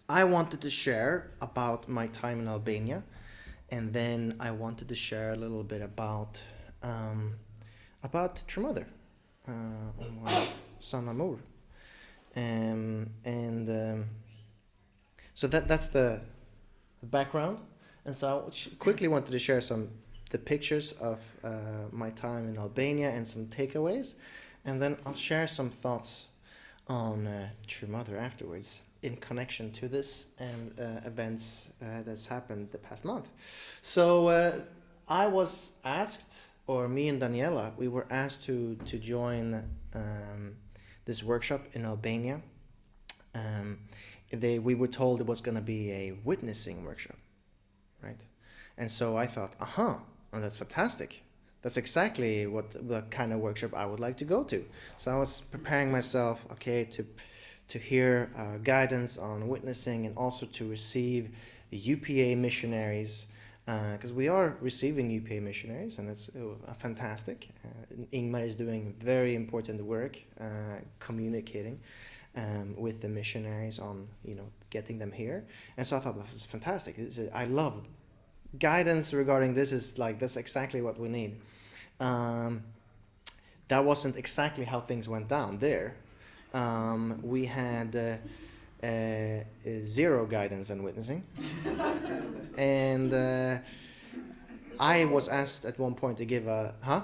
I wanted to share about my time in Albania, and then I wanted to share a little bit about Tremother, my son Amur, and so that's the background. And so I quickly wanted to share the pictures of my time in Albania and some takeaways, and then I'll share some thoughts on True Mother afterwards in connection to this and events that's happened the past month. So I was asked, or me and Daniela, we were asked to join this workshop in Albania. We were told it was going to be a witnessing workshop, right? And so I thought, oh, that's fantastic. That's exactly what the kind of workshop I would like to go to. So I was preparing myself, okay, to hear guidance on witnessing and also to receive the UPA missionaries, because we are receiving UPA missionaries, and it's fantastic. Ingmar is doing very important work communicating with the missionaries on, getting them here. And so I thought, this is fantastic. I love guidance regarding this. That's exactly what we need. That wasn't exactly how things went down there. We had zero guidance on witnessing. And I was asked at one point to give a... Huh?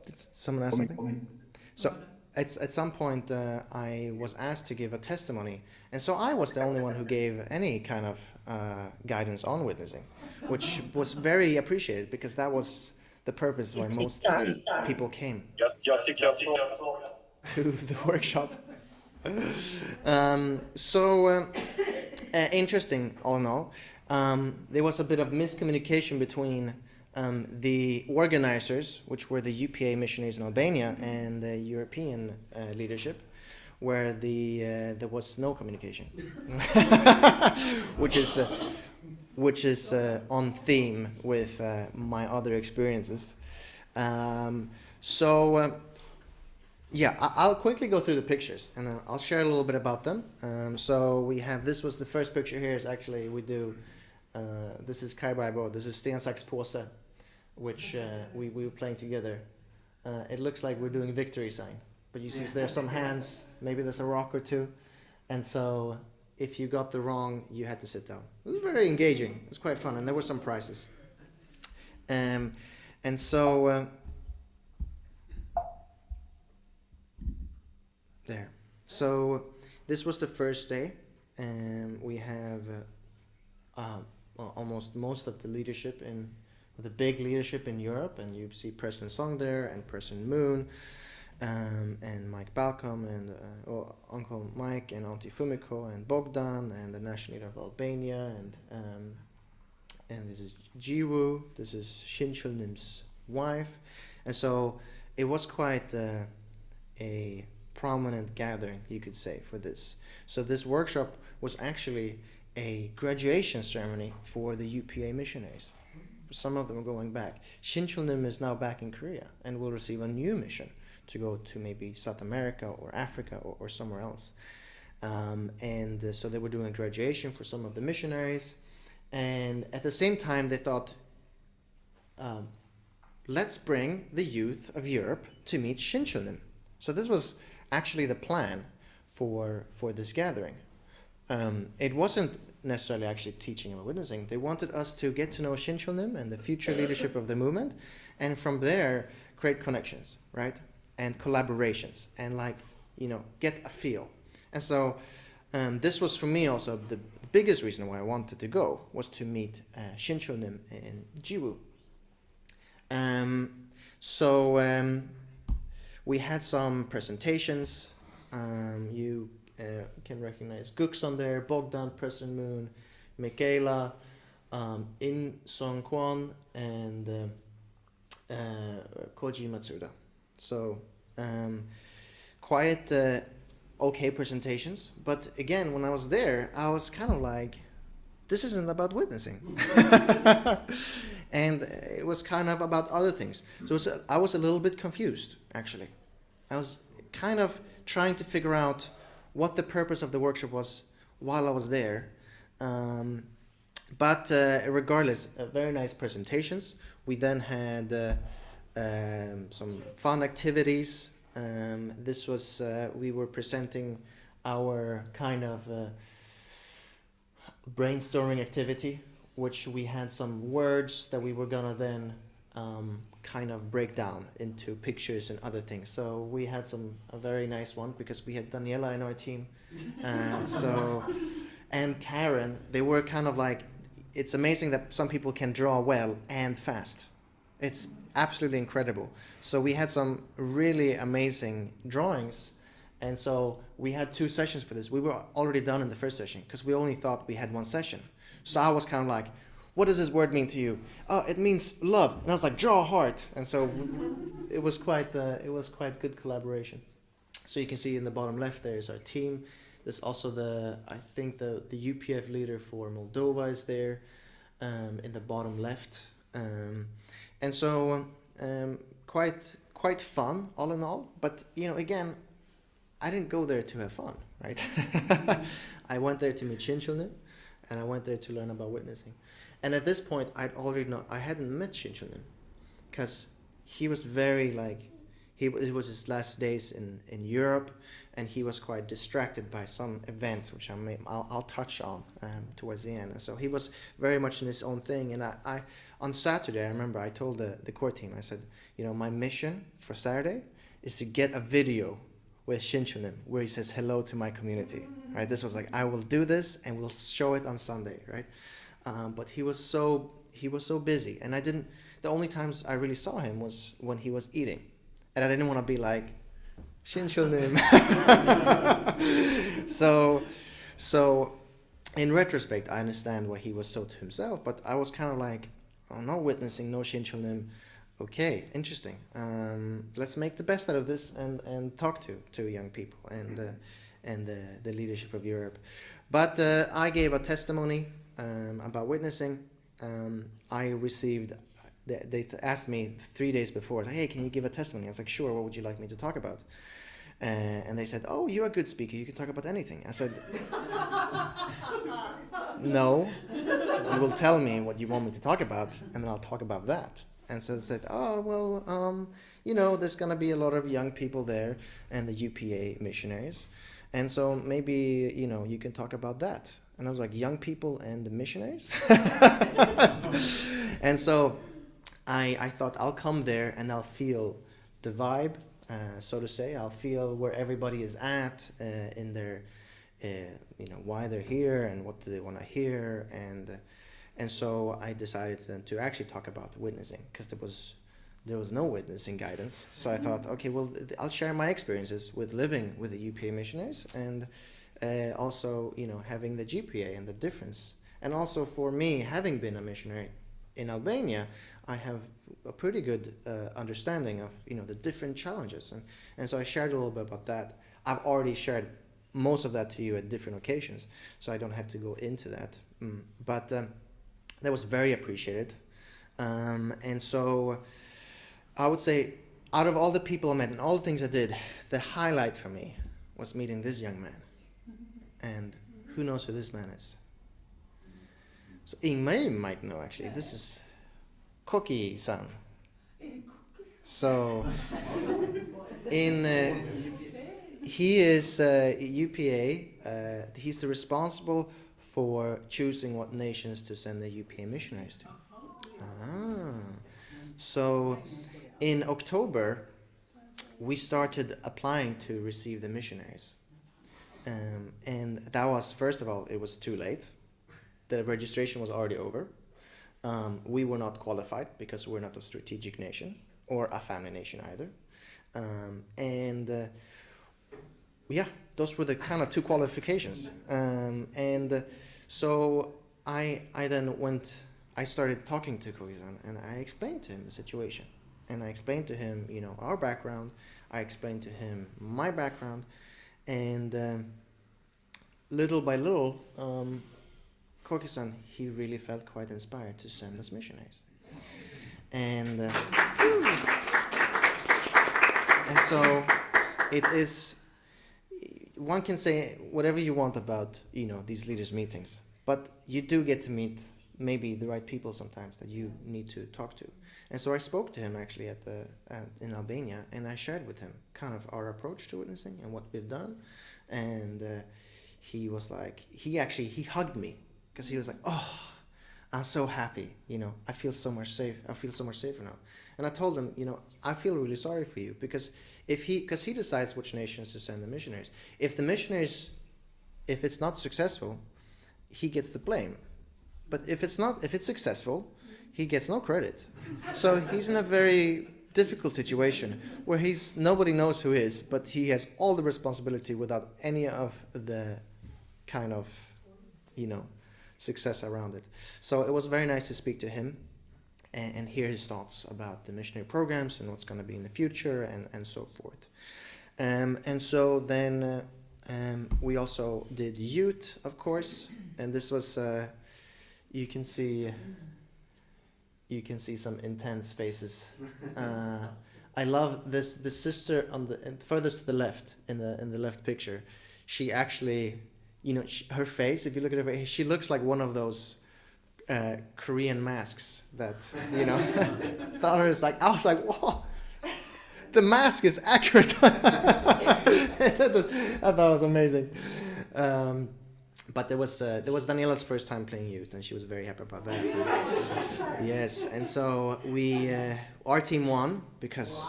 Did someone ask something? So at some point I was asked to give a testimony. And so I was the only one who gave any kind of guidance on witnessing, which was very appreciated because that was the purpose why most people came to the workshop. Interesting, all in all. There was a bit of miscommunication between the organizers, which were the UPA missionaries in Albania, and the European leadership, where there was no communication, which is on theme with my other experiences. Yeah, I'll quickly go through the pictures and then I'll share a little bit about them. So we have, this was the first picture here is actually, this is Kai Baibo, this is Sten Sax Påse, which we were playing together. It looks like we're doing victory sign, but you see there's some hands, maybe there's a rock or two. And so if you got the wrong, you had to sit down. It was very engaging, it was quite fun, and there were some prizes. And so, there. So this was the first day, and we have almost most of the leadership the big leadership in Europe, and you see President Song there, and President Moon, and Mike Balcom, and Uncle Mike, and Auntie Fumiko, and Bogdan, and the national leader of Albania, and this is Jiwoo, this is Shin Chulnim's wife, and so it was quite a prominent gathering, you could say, for this. So this workshop was actually a graduation ceremony for the UPA missionaries. Some of them are going back. Shin Chulnim is now back in Korea and will receive a new mission to go to maybe South America or Africa or somewhere else. So they were doing graduation for some of the missionaries. And at the same time, they thought, let's bring the youth of Europe to meet Shin Chulnim. So this was actually the plan for this gathering. It wasn't necessarily actually teaching or witnessing. They wanted us to get to know Shin Chulnim and the future leadership of the movement, and from there create connections, right? And collaborations, and get a feel. And so this was for me also the biggest reason why I wanted to go, was to meet Shin Chulnim and Jiwoo. We had some presentations. You can recognize Gux on there, Bogdan, President Moon, Michaela, In Song Kwon, and Koji Matsuda. So quite okay presentations. But again, when I was there, I was kind of like, this isn't about witnessing. And it was kind of about other things. So I was a little bit confused, actually. I was kind of trying to figure out what the purpose of the workshop was while I was there. But regardless, very nice presentations. We then had some fun activities. This was we were presenting our kind of brainstorming activity, which we had some words that we were gonna then kind of break down into pictures and other things. So we had a very nice one because we had Daniela in our team. And Karen, they were kind of like, it's amazing that some people can draw well and fast. It's absolutely incredible. So we had some really amazing drawings. And so we had 2 sessions for this. We were already done in the first session because we only thought we had 1 session. So I was kind of like, what does this word mean to you? Oh, it means love. And I was like, draw a heart. And so it was quite good collaboration. So you can see in the bottom left there is our team. There's also I think the UPF leader for Moldova is there in the bottom left. And so quite fun all in all. But, again, I didn't go there to have fun, right? I went there to meet Shinchulnim, and I went there to learn about witnessing. And at this point, I hadn't met Shinchulnim because he was very it was his last days in Europe, and he was quite distracted by some events, which I'll touch on towards the end. And so he was very much in his own thing. And I on Saturday, I remember I told the core team, I said, my mission for Saturday is to get a video with Shinchulnim where he says hello to my community, right? This was I will do this and we'll show it on Sunday, right? But he was so busy, and the only times I really saw him was when he was eating. And I didn't want to be like, Shinchulnim. So in retrospect, I understand why he was so to himself, but I was kind of like, oh, no witnessing, no Shinchulnim. Okay, interesting. Let's make the best out of this and talk to young people and the leadership of Europe. But I gave a testimony about witnessing. I received. They asked me 3 days before, hey, can you give a testimony? I was like, sure, what would you like me to talk about? And they said, oh, you're a good speaker, you can talk about anything. I said, no, you will tell me what you want me to talk about, and then I'll talk about that. And so they said, oh, well, there's going to be a lot of young people there and the UPA missionaries. And so maybe, you can talk about that. And I was like, young people and the missionaries? And so I thought I'll come there and I'll feel the vibe, so to say. I'll feel where everybody is at in their, why they're here and what do they want to hear. And so I decided then to actually talk about witnessing because there was no witnessing guidance. So I thought, okay, well, I'll share my experiences with living with the UPA missionaries and also, having the GPA and the difference. And also for me, having been a missionary in Albania, I have a pretty good understanding of the different challenges, and so I shared a little bit about that. I've already shared most of that to you at different occasions, so I don't have to go into that. But that was very appreciated, and so I would say, out of all the people I met and all the things I did, the highlight for me was meeting this young man, and who knows who this man is? So Ingmar might know, actually. This is Koki-san. So he is UPA. He's responsible for choosing what nations to send the UPA missionaries to. So in October, we started applying to receive the missionaries. And that was, first of all, it was too late. The registration was already over. We were not qualified because we're not a strategic nation or a family nation either. Those were the kind of 2 qualifications. So I then I started talking to Kogi-san, and I explained to him the situation. And I explained to him, our background. I explained to him my background. And little by little, Koki-san, he really felt quite inspired to send us missionaries. And so it is, one can say whatever you want about, these leaders' meetings, but you do get to meet maybe the right people sometimes that you need to talk to. And so I spoke to him actually in Albania, and I shared with him kind of our approach to witnessing and what we've done. And he was like, he hugged me because he was like, oh, I'm so happy, I feel so much safer now. And I told him, I feel really sorry for you, because because he decides which nations to send the missionaries. If it's not successful, he gets the blame. But if it's successful, he gets no credit. So he's in a very difficult situation where nobody knows who he is, but he has all the responsibility without any of the kind of, success around it. So it was very nice to speak to him and hear his thoughts about the missionary programs and what's going to be in the future and so forth. And so then we also did youth, of course, and this was you can see some intense faces. I love this. The sister on the furthest to the left in the left picture. She actually, her face. If you look at her face, she looks like one of those Korean masks that the other is like. I was like, whoa. The mask is accurate. I thought it was amazing. But there was Daniela's first time playing youth, and she was very happy about that. Yes, and so our team won because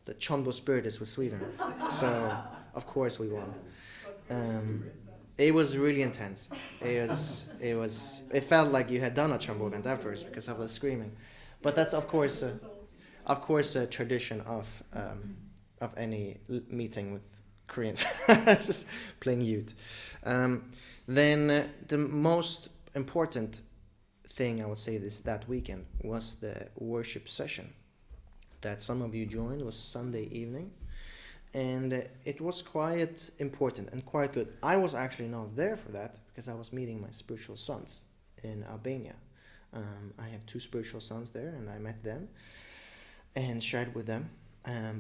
the Chonbo Spirit is with Sweden. So of course we won. It was really intense. It felt like you had done a Chonbo event afterwards because of the screaming. But that's of course a tradition of any meeting with Koreans, just playing youth. Then the most important thing I would say that weekend was the worship session that some of you joined. It was Sunday evening, and it was quite important and quite good. I was actually not there for that because I was meeting my spiritual sons in Albania. I have 2 spiritual sons there, and I met them and shared with them.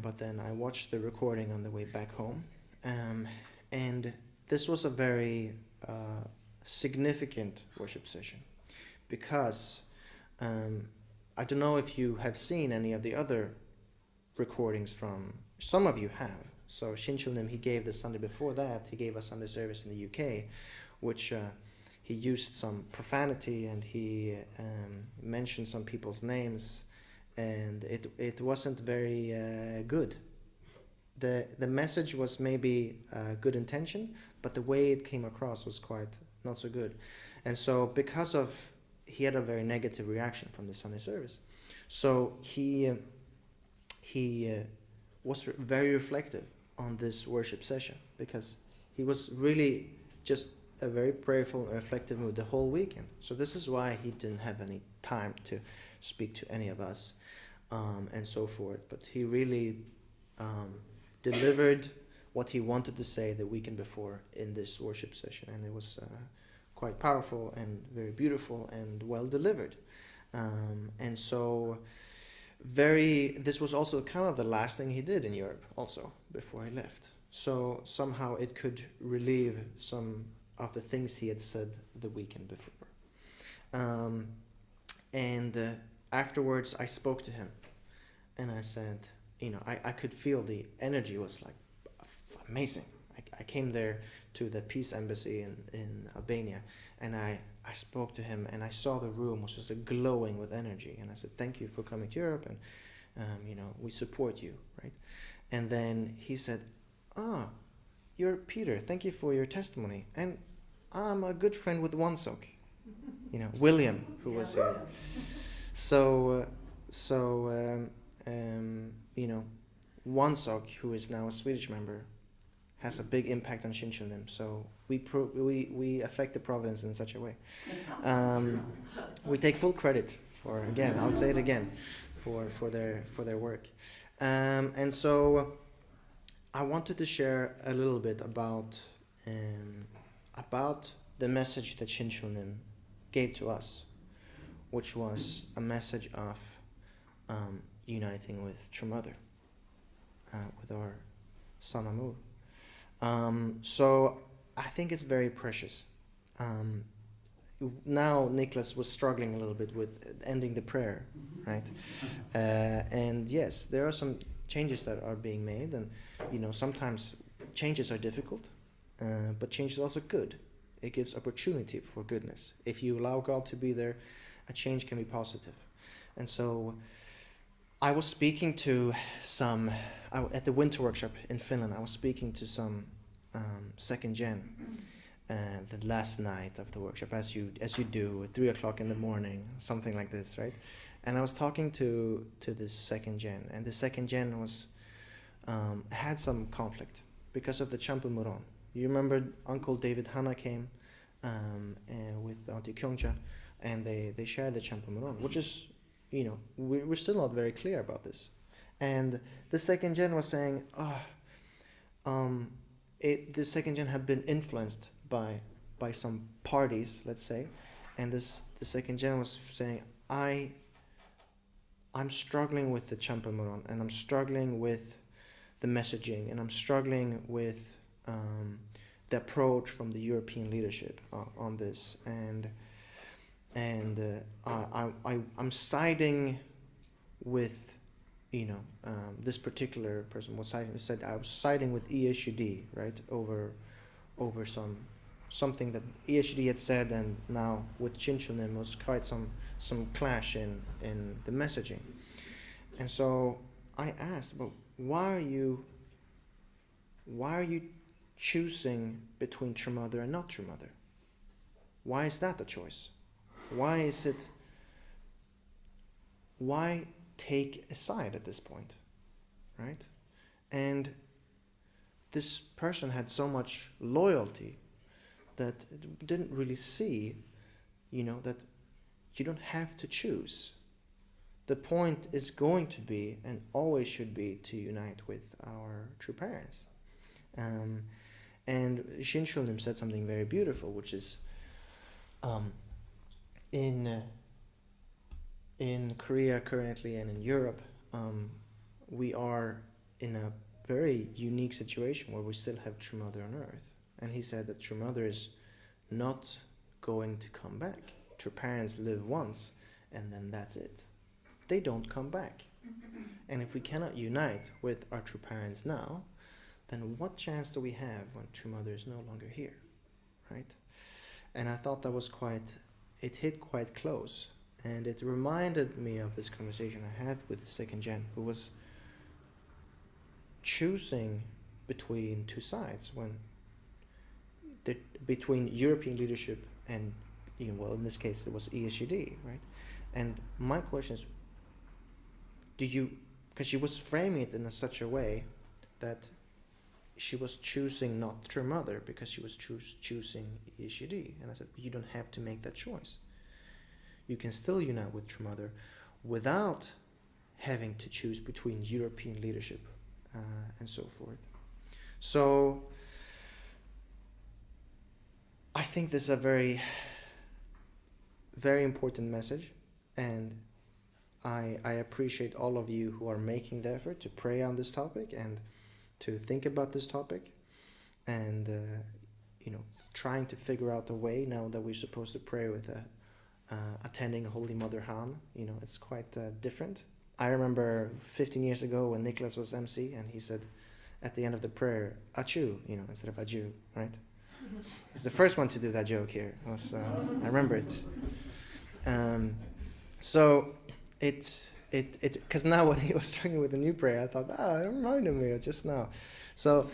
But then I watched the recording on the way back home. And this was a very significant worship session because I don't know if you have seen any of the other recordings from, some of you have. So Shinchulnim, he gave the Sunday before that, he gave a Sunday service in the UK, which he used some profanity and he mentioned some people's names, and it wasn't very good. The message was maybe good intention, but the way it came across was quite not so good. And so because of, he had a very negative reaction from the Sunday service. So he was very reflective on this worship session because he was really just a very prayerful and reflective mood the whole weekend. So this is why he didn't have any time to speak to any of us and so forth. But he really delivered what he wanted to say the weekend before in this worship session, and it was quite powerful and very beautiful and well delivered. And so this was also kind of the last thing he did in Europe also before he left. So somehow it could relieve some of the things he had said the weekend before. And afterwards I spoke to him and I said, I could feel the energy was like amazing. I came there to the Peace Embassy in Albania, and I spoke to him, and I saw the room was just glowing with energy. And I said, thank you for coming to Europe, and we support you, right? And then he said, you're Peter. Thank you for your testimony. And I'm a good friend with Wansok, William, who was here. So Wansok, who is now a Swedish member, has a big impact on Shinchulnim. So we affect the providence in such a way. We take full credit for, again, I'll say it again, for their work. And so I wanted to share a little bit about the message that Shinchulnim gave to us, which was a message of uniting with True Mother, with our son Amur. So I think it's very precious um, now Nicholas was struggling a little bit with ending the prayer, right? And yes, there are some changes that are being made, and sometimes changes are difficult, but change is also good. It gives opportunity for goodness. If you allow God to be there, a change can be positive. And so I was speaking to at the winter workshop in Finland, I was speaking to some second gen the last night of the workshop, as you do at 3 o'clock in the morning, something like this, right? And I was talking to this second gen, and the second gen was had some conflict because of the Champu Moron. You remember Uncle David Hanna came with Auntie Kyungcha, and they shared the Champu Moron, which is, we're still not very clear about this. And the second gen was saying, the second gen had been influenced by some parties, let's say, and the second gen was saying, I'm struggling with the Champu Moron, and I'm struggling with the messaging, and I'm struggling with the approach from the European leadership on this, and I'm siding with, this particular person was said I was siding with ESUD, right, over something that ESUD had said, and now with Chinchunim was quite some clash in the messaging. And so I asked, well, why are you choosing between True Mother and not True Mother? Why is that a choice? Why take a side at this point, right? And this person had so much loyalty that didn't really see, that you don't have to choose. The point is going to be, and always should be, to unite with our true parents. And Shinchulim said something very beautiful, which is, in Korea currently and in Europe, we are in a very unique situation where we still have True Mother on Earth. And he said that True Mother is not going to come back. True parents live once, and then that's it. They don't come back. And if we cannot unite with our true parents now, then what chance do we have when True Mother is no longer here, right? And I thought that was it hit quite close. And it reminded me of this conversation I had with the second gen, who was choosing between two sides, between European leadership and, in this case it was ESUD, right? And my question is, because she was framing it in such a way that she was choosing not True Mother because she was choosing ESUD. And I said, you don't have to make that choice. You can still unite with True Mother without having to choose between European leadership and so forth. So I think this is a very, very important message, and I appreciate all of you who are making the effort to pray on this topic and to think about this topic, and trying to figure out a way now that we're supposed to pray with attending Holy Mother Han. It's quite different. I remember 15 years ago when Nicholas was MC, and he said at the end of the prayer, "Achu," instead of "Adieu," right? He's the first one to do that joke here. I remember it. So it because now when he was starting with the new prayer, I thought, it reminded me of just now. So,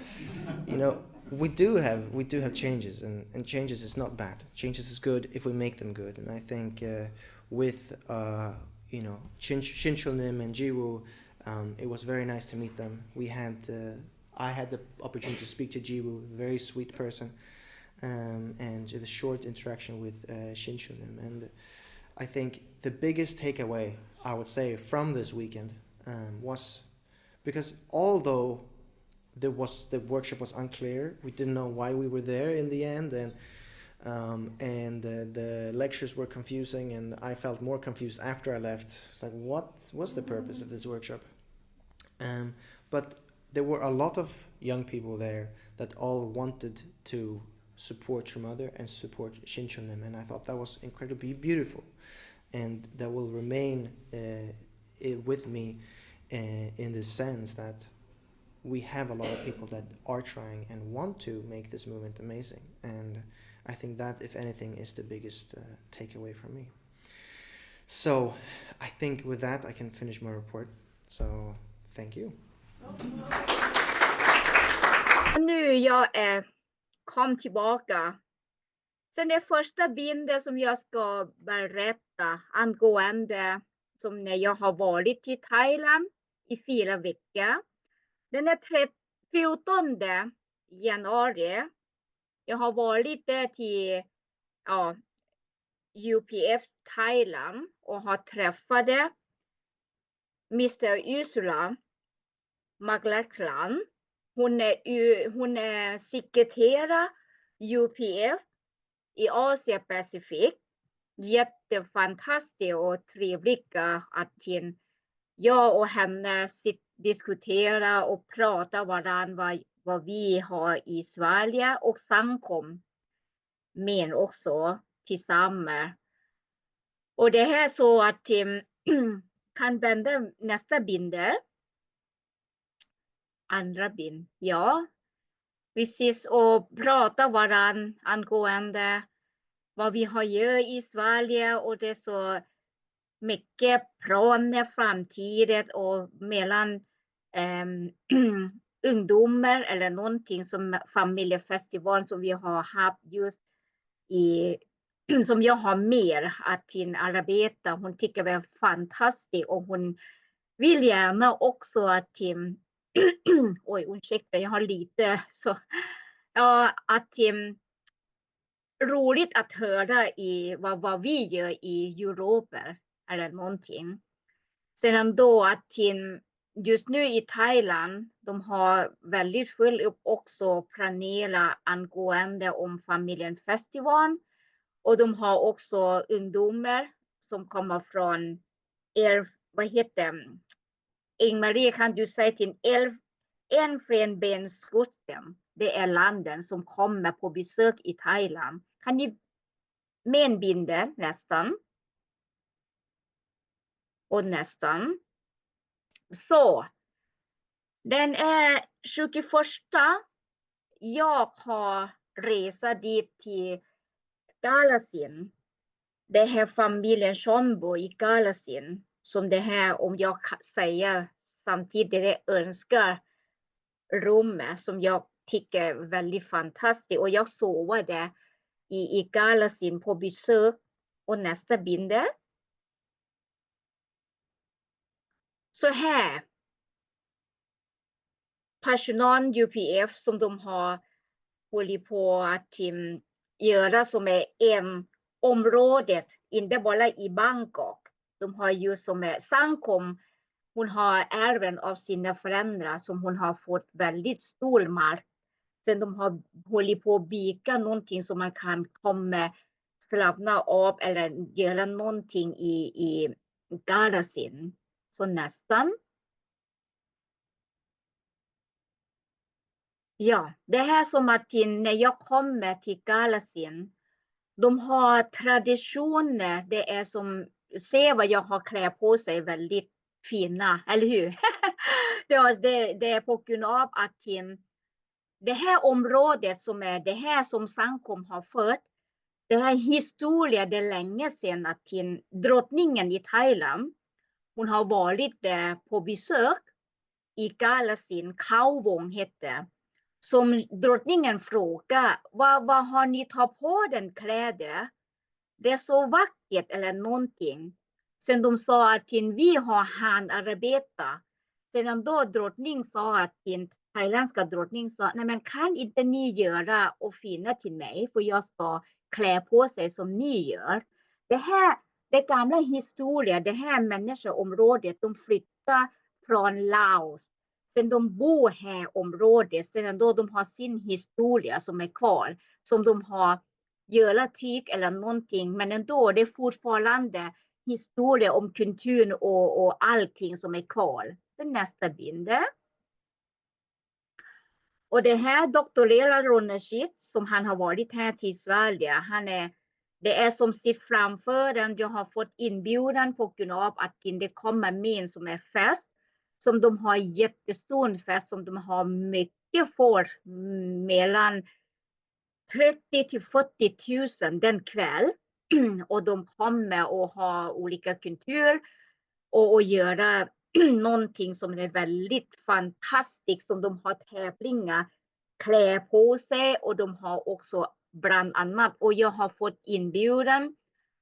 we do have changes, and changes is not bad. Changes is good if we make them good. And I think with Shinchulnim and Jiwoo, it was very nice to meet them. I had the opportunity to speak to Jiwoo, very sweet person, and the short interaction with Shinchulnim. And I think the biggest takeaway, I would say, from this weekend was, because although the workshop was unclear, we didn't know why we were there in the end, and the lectures were confusing, and I felt more confused after I left. It's like, what was the purpose of this workshop? But there were a lot of young people there that all wanted to support your mother and support Shinchonim. And I thought that was incredibly beautiful, and that will remain with me in the sense that we have a lot of people that are trying and want to make this movement amazing. And I think that, if anything, is the biggest takeaway from me. So I think with that I can finish my report. So thank you. Nu jag kom tillbaka. Sen det första bilden som jag ska berätta angående som när jag har varit i Thailand i 4 veckor. Den är 14 januari. Jag har varit där till UPF Thailand och har träffat Mr. Ursula Maglackland. Hon är sekreterare UPF i Asia Pacific. Jättefantastiskt och trevligt att jag och henne diskuterar och pratar varandra vad vi har i Sverige och samkom men också tillsammans. Och det här så att kan vända nästa bild. Andra bild. Ja. Vi ses och pratar varandra angående vad vi har gjort i Sverige, och det är så mycket planer framtiden och mellan ungdomar eller någonting som familjefestival som vi har haft just i som jag har mer att arbeta. Hon tycker det är fantastiskt och hon vill gärna också att oj, ursäkta, jag har lite så att roligt att höra i vad vi gör i Europa eller någonting. Sedan då att just nu i Thailand, de har väldigt full upp också planera angående om familjen festival, och de har också ungdomar som kommer från Ingmarie, kan du säga till Elfenbenskusten, det är landen som kommer på besök i Thailand. Kan ni menbilda nästan? Och nästan. Så, den är 21. Jag har resa dit till Galasin. Det här familjen Shonbo i Galasin. Som det här, om jag säger samtidigt, önskar rummet som jag tycker är väldigt fantastiskt. Och jag sovade i Galasin på besök. Och nästa bild. Så här. Personal UPF som de har hållit på att göra som är en området, inte bara i Bangkok. De har ju som är Sankom, hon har ärven av sina föräldrar som hon har fått väldigt stor mark. Sen de har hållit på att bygga någonting som man kan komma slappna av eller göra någonting i Galasin. Så nästan. Ja, det här som att när jag kommer till Galasin, de har traditioner, det är som, se vad jag har klätt på sig, väldigt fina, eller hur? det är på grund av att det här området som är det här som Sankom har fört, det här historia, det är länge sedan att drottningen i Thailand, hon har varit på besök i Galasin, Kauvong hette. Som drottningen frågar, vad har ni tagit på den kläder? Det är så vackert eller någonting. Sen de sa att vi har handarbeta. Sedan då drottning sa att thailändska drottning sa, nej men kan inte ni göra och finna till mig, för jag ska klä på sig som ni gör. Det gamla historia, det här människoområdet, de flyttar från Laos. Sen de bor här i området, sen då de har sin historia som är kvar, som de har göra tyg eller någonting, men ändå det är fortfarande historia om kulturen och allting som är kvar. Den nästa bild. Och det här doktorera Roneshit som han har varit här till Sverige, det är som sitt framför den. Jag har fått inbjudan på grund av att det kommer med som är fest. Som de har jättestor fest som de har mycket för mellan 30 till 40 000 den kväll. Och de kommer och ha olika kultur och göra någonting som är väldigt fantastiskt som de har tävlingar, klä på sig och de har också bland annat och jag har fått inbjudan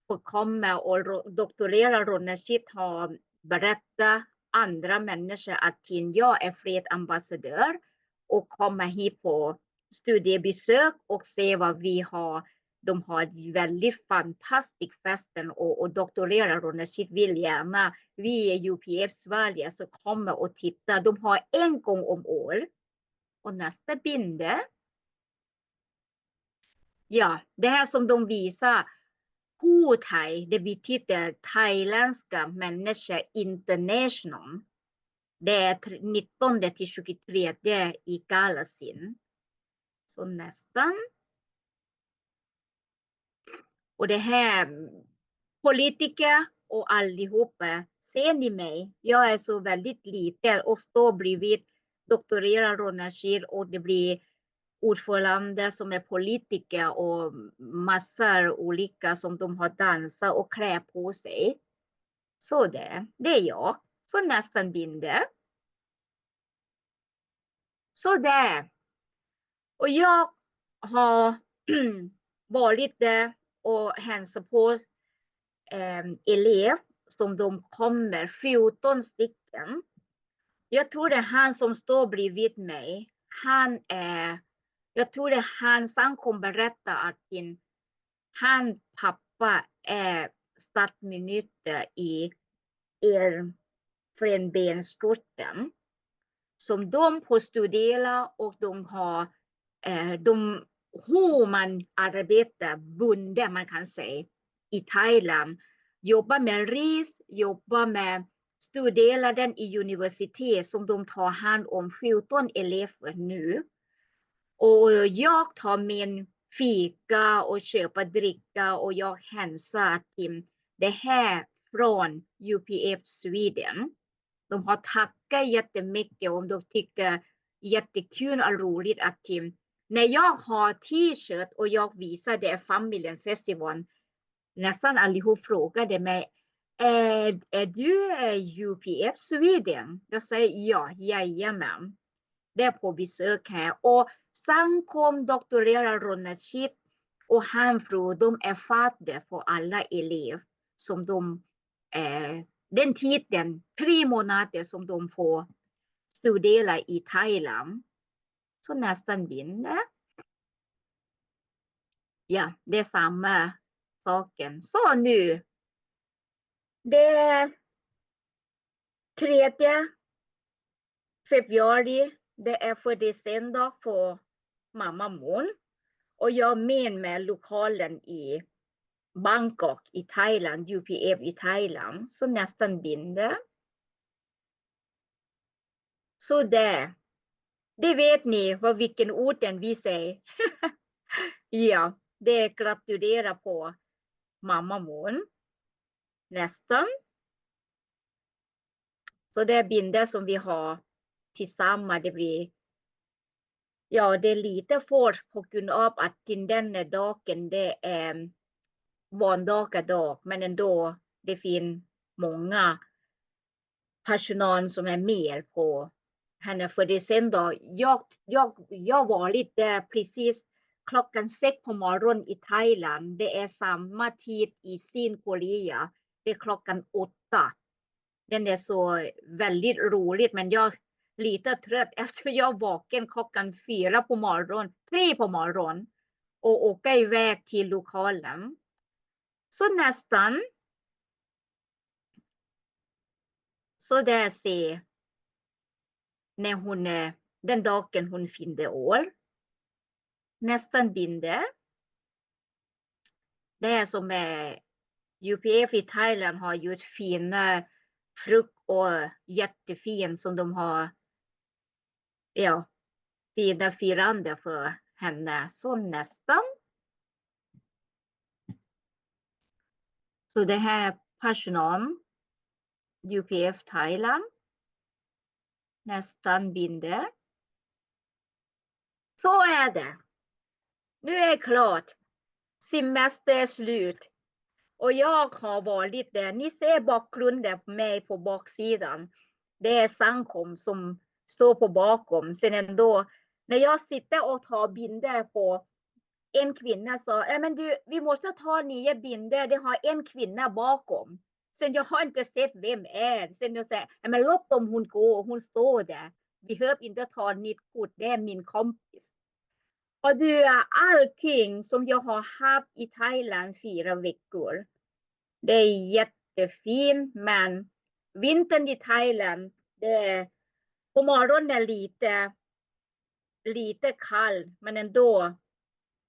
att komma och doktorera Roneshit har berättat andra människor att jag är fredsambassadör och komma hit på studiebesök och se vad vi har. De har ett väldigt fantastisk festen och doktorera Roneshit vill gärna. Vi är UPF Sverige så kommer och titta. De har en gång om år. Och nästa bilder. Ja, det här som de visar. Hur Thai, det betyder thailändska människor international. Det är 19 till 23 i Galasin. Så nästan. Och det här politiker och allihopa. Ser ni mig? Jag är så väldigt liten och står bredvid doktorera Roneshit och det blir ordförande som är politiker och massor olika som de har dansat och klä på sig. Så det är jag. Så nästan binder. Så där. Och jag har varit där och hälsat på elev som de kommer 14 stycken. Jag tror det är han som står bredvid mig. Jag tror det är han kommer berätta att hans pappa är statsminister i Elfenbenskusten. Som de får studera och de har hur man arbetar bundet man kan säga i Thailand. Jobbar med ris, jobbar med studera den i universitet som de tar hand om 14 elever nu. Och jag tar min fika och köper dricka och jag hälsar till det här från UPF Sweden. De har tackat jättemycket och de tycker jättekul och roligt att när jag har t-shirt och jag visar det är familjen festival nästan allihop frågade mig är du UPF Sweden? Jag säger ja, jajamän. Det är på besök här och sen kom doktorera Roneshit och han fru, de är fader för alla elever som de den tiden, 3 månader som de får studera i Thailand. Så nästan vinner. Ja, det är samma saken. Så nu. Det är 3 februari. Det är för december för mamma Moon. Och jag med lokalen i Bangkok i Thailand, UPF i Thailand. Så nästan binder. Så där. Det vet ni vad vilken orten vi säger. Ja, det är gratulera på mamma Moon. Nästan. Så det är bilder som vi har tillsammans. Det blir ja, det är lite för på grund av att till den dagen det är barndagardag. Men ändå det finns många personal som är med på henne för det sen då. Jag var lite precis klockan 6 på morgonen i Thailand. Det är samma tid i Sydkorea. Det är klockan 8. Den är så väldigt roligt men jag är lite trött efter jag vaken klockan 4 på morgonen, 3 på morgonen och åka iväg till lokalen. Så nästan. Så där ser när hon är den dagen hon fyllde år. Nästan binder. Det är som UPF i Thailand har gjort fina frukt och jättefin som de har fina firande för henne. Så nästan. Så det här personal, UPF Thailand, nästan binder. Så är det. Nu är det klart. Semester är slut. Och jag har varit där. Ni ser bakgrunden på mig på baksidan. Det är Sankom som står på bakom. Sen ändå, när jag sitter och tar bilder på en kvinna sa, men du, vi måste ta 9 bilder. Det har en kvinna bakom. Sen jag har inte sett vem är. Sen jag säger, men låt dem hon gå. Hon står där. Vi behöver inte ta nytt kort. Det är min kompis. Och du, allting som jag har haft i Thailand 4 veckor. Det är jättefint, men vintern i Thailand, det är på morgonen lite kall, men ändå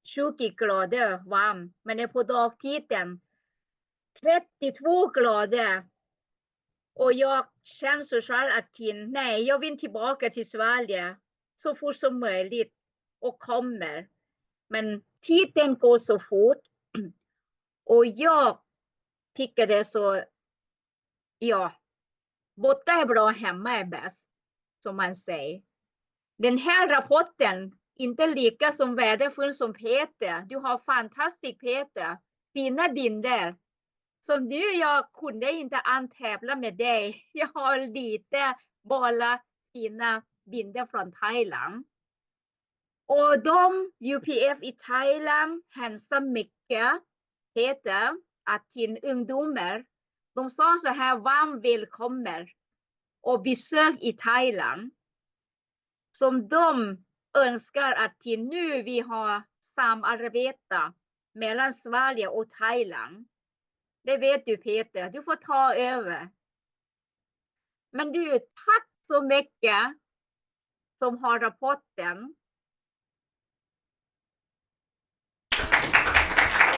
20 grader varm. Men det är på dagtiden 32 grader. Och jag känner så själv att nej, jag vill tillbaka till Sverige så fort som möjligt och kommer. Men tiden går så fort. Och jag tycker det är så, ja, borta är bra, hemma är bäst, som man säger. Den här rapporten inte lika som värdefull som Peter. Du har fantastiskt Peter. Fina bilder. Som du, jag kunde inte antävla med dig. Jag har lite bara fina bilder från Thailand. Och de UPF i Thailand hälsar mycket Peter att till ungdomar. De sa så här, varmt välkommen och besök i Thailand. Som de önskar att till nu vi har samarbete mellan Sverige och Thailand. Det vet du Peter, du får ta över. Men du, tack så mycket som har rapporten.